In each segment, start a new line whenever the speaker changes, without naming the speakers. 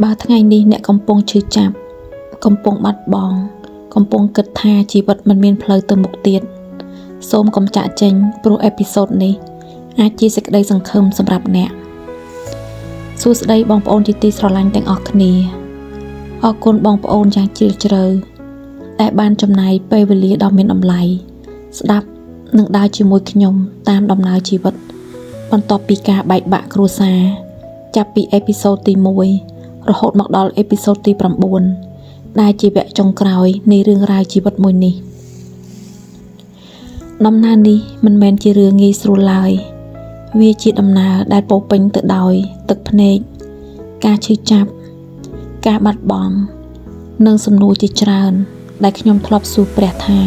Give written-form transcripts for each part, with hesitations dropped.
បើថ្ងៃនេះអ្នកកំពុងឈឺចាប់កំពុងបាត់បង់កំពុងគិតថាជីវិតមិនមានផ្លូវទៅមុខទៀតសូមកុំចាក់ចេញព្រោះអេពីសូតនេះអាចជាសេចក្តីសង្ឃឹមសម្រាប់អ្នកសួស្តីបងប្អូនជាទីស្រឡាញ់ទាំងអស់គ្នាអរគុណបងប្អូនយ៉ាងជ្រាលជ្រៅដែលបានចំណាយពេលវេលាដ៏មានតម្លៃស្ដាប់និងដើរជាមួយខ្ញុំតាមដំណើរជីវិតបន្ទាប់ពីការបែកបាក់គ្រួសារចាប់ពីអេពីសូតទី1រហូតមកដល់អេពីសូតទី9ដែលជាវគ្គចុងក្រោយនៃរឿងរ៉ាវជីវិតមួយនេះដំណើរនេះមិនមែនជារឿងងាយស្រួលឡើយវាជាដំណើរដែលពោរពេញទៅដោយទឹកភ្នែកការឈឺចាប់ការបាត់បង់និងសំណួរជាច្រើនដែលខ្ញុំធ្លាប់សួរព្រះថា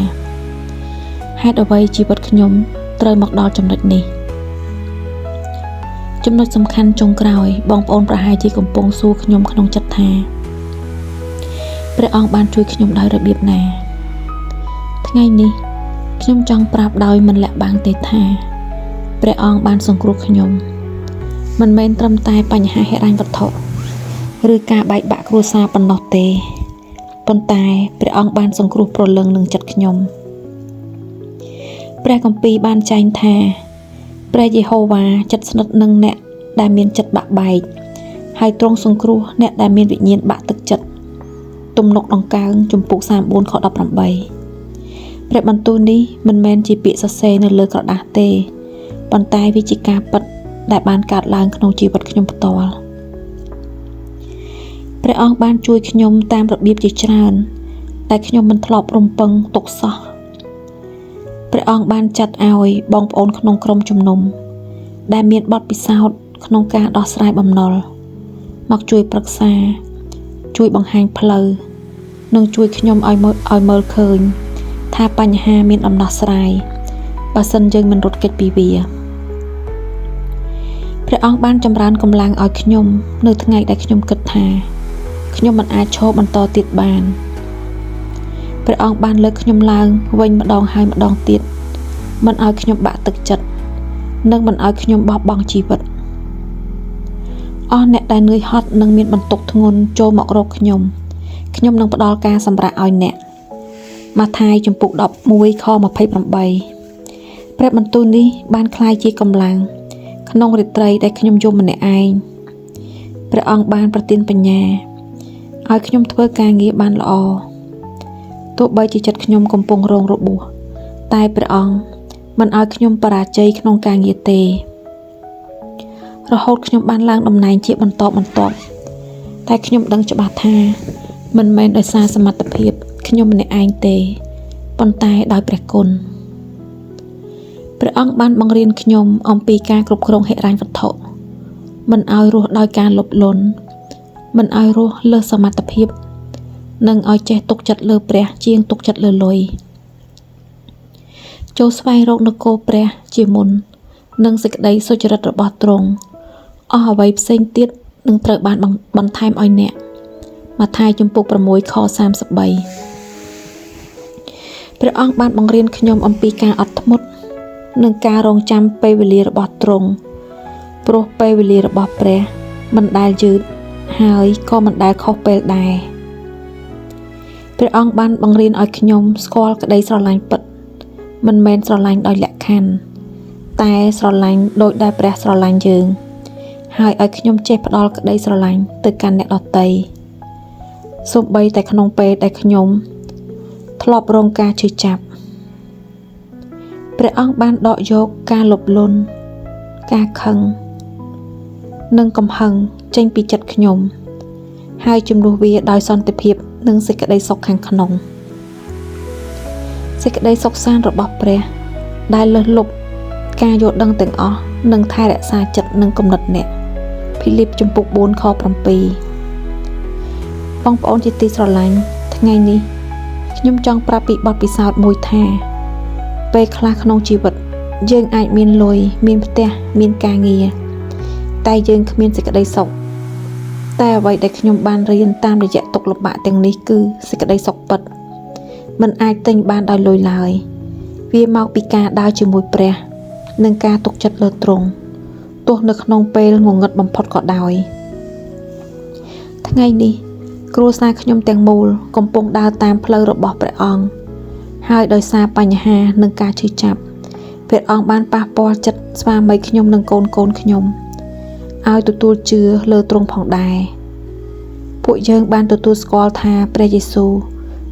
ហេតុអ្វីជីវិតខ្ញុំត្រូវមកដល់ចំណុចនេះចំណុចសំខាន់ចុងក្រោយបងប្អូនប្រហែលជាកំពុងសួរខ្ញុំក្នុងចិត្តថាព្រះអង្គបានជួយខ្ញុំដោយរបៀបណាថ្ងៃនេះខ្ញុំចង់ប្រាប់ដោយមិនលាក់បាំងទេថាព្រះអង្គបានសង្គ្រោះខ្ញុំមិនមែនត្រឹមតែបញ្ហាហិរញ្ញវត្ថុឬការបែកបាក់គ្រួសារប៉ុណ្ណោះទេប៉ុន្តែព្រះអង្គបានសង្គ្រោះព្រលឹងនឹងចិត្តខ្ញុំព្រះគម្ពីរបានចែងថាព្រះយេហូវ៉ាចិត្តស្និទ្ធនឹងអ្នកដែលមានចិត្តបាក់បែកហើយទ្រង់សង្គ្រោះអ្នកដែលមានវិញ្ញាណបាក់ទឹកចិត្តទំនុកដង្កើងជំពូក34ខ18ព្រះបន្ទូលនេះមិនមែនជាពាក្យសរសេរនៅលើក្រដាសទេប៉ុន្តែវាជាការពិតដែលបានកើតឡើងក្នុងជីវិតខ្ញុំផ្ទាល់ព្រះអង្គបានជួយខ្ញុំតាមរបៀបជាច្រើនដែលខ្ញុំមិនធ្លាប់រំពឹងទុកសោះព្រះអង្គបានចាត់ឲ្យបងប្អូនក្នុងក្រុមជំនុំដែលមានបទពិសោធន៍ក្នុងការដោះស្រាយបំណុលមកជួយប្រឹក្សាជួយបង្ហាញផ្លូវនិងជួយខ្ញុំឲ្យមើលឃើញថាបញ្ហាមានដំណោះស្រាយបើសិនយើងមិនរត់គេចពីវាព្រះអង្គបានចម្រើនកម្លាំងឲ្យខ្ញុំនៅថ្ងៃដែលខ្ញុំគិតថាខ្ញុំមិនអាចឈរបន្តទៀតបានព្រះអង្គបានលើកខ្ញុំឡើងវិញម្ដងហើយម្ដងទៀតមិនឲ្យខ្ញុំបាក់ទឹកចិត្តនិងមិនឲ្យខ្ញុំបោះបង់ជីវិតអស់អ្នកដែលនឿយហត់និងមានបន្ទុកធ្ងន់ចូលមករកខ្ញុំនឹងផ្ដល់ការសម្រាកឲ្យអ្នកម៉ាថាយជំពូក11ខ28ព្រះបន្ទូលនេះបានក្លាយជាកម្លាំងក្នុងរាត្រីដែលខ្ញុំយំម្នាក់ឯងព្រះអង្គបានប្រទានបញ្ញាឲ្យខ្ញុំធ្វើការងារបានល្អទោះបីជាចិត្តខ្ញុំកំពុងរងរបួសតែព្រះអង្គមិនឲ្យខ្ញុំបរាជ័យក្នុងការងារទេរហូតខ្ញុំបានឡើងតំណែងជាបន្តបន្ទាប់តែខ្ញុំដឹងច្បាស់ថាមិនមែនដោយសារសមត្ថភាពខ្ញុំម្នាក់ឯងទេប៉ុន្តែដោយព្រះគុណព្រះអង្គបានបង្រៀនខ្ញុំអំពីការគ្រប់គ្រងហិរញ្ញវត្ថុមិនឲ្យរស់ដោយការលោភលន់មិនឲ្យរស់លើសសមត្ថភាពនិងឲ្យចេះទុកចិត្តលើព្រះជាងទុកចិត្តលើលុយចូលស្វែងរកនគរព្រះជាមុននិងសេចក្តីសុចរិតរបស់ទ្រង់អស់អ្វីផ្សេងទៀតនឹងត្រូវបានបន្ថែមឲ្យអ្នកម៉ាថាយជំពូក6ខ33ព្រះអង្គបានបង្រៀនខ្ញុំអំពីការអត់ធ្មត់និងការរងចាំពេលវេលារបស់ទ្រង់ព្រោះពេលវេលារបស់ព្រះមិនដែលយឺតហើយក៏មិនដែលខុសពេលដែរព្រះអង្គបានបង្រៀនឲ្យខ្ញុំស្គាល់ក្តីស្រឡាញ់ពិតមិនមែនស្រឡាញ់ដោយលក្ខខណ្ឌតែស្រឡាញ់ដោយដែលព្រះស្រឡាញ់យើងហើយឲ្យខ្ញុំចេះផ្ដល់ក្តីស្រឡាញ់ទៅកាន់អ្នកដទៃសូម្បីតែក្នុងពេលដែលខ្ញុំធ្លាប់រងការឈឺចាប់ព្រះអង្គបានដកយកការលោភលន់ការខឹងនិងកំហឹងចេញពីចិត្តខ្ញុំហើយជំនួសវាដោយសន្តិភាពនិងសេចក្តីសុខខាងក្នុងសេចក្តីសុខសាន្តរបស់ព្រះដែលលើសលប់ការយល់ដឹងទាំងអស់និងថែរក្សាចិត្តនិងគំនិតអ្នកភីលីបជំពូក4ខ7បងប្អូនជាទីស្រឡាញ់ថ្ងៃនេះខ្ញុំចង់ប្រាប់ពីបទពិសោធន៍មួយថាពេលខ្លះក្នុងជីវិតយើងអាចមានលុយមានផ្ទះមានការងារតែយើងគ្មានសេចក្តីសុខតែអ្វីដែលខ្ញុំបានរៀនតាមរយៈទុក្ខលំបាកទាំងនេះគឺសេចក្តីសុខពិតមិនអាចទិញបានដោយលុយឡើយវាមកពីការដើរជាមួយព្រះនិងការទុកចិត្តលើទ្រង់ទោះនៅក្នុងពេលងងឹតបំផុតក៏ដោយ ថ ថ្ងៃនេះគ្រួសារខ្ញុំទាំងមូលកំពុងដើរតាមផ្លូវរបស់ព្រះអង្គហើយដោយសារបញ្ហានិងការឈឺចាប់ព្រះអង្គបានប៉ះពាល់ចិត្តស្វាមីខ្ញុំនិងកូនខ្ញុំឲ្យទទួលជឿលើទ្រង់ផងដែរពួកយើងបានទទួលស្គាល់ថាព្រះយេស៊ូវ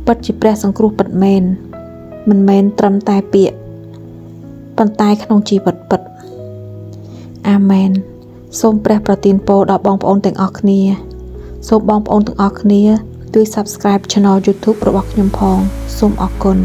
ពិតជាព្រះសង្គ្រោះពិតមែនមិនមែនត្រឹមតែពាក្យប៉ុន្តែក្នុងជីវិតពិតអាមែនសូមព្រះប្រទានពរដល់បងប្អូនទាំងអស់គ្នាសូមបងប្អូនទាំងអស់គ្នាជួយ Subscribe Channel YouTube របស់ខ្ញុំផងសូមអរគុណ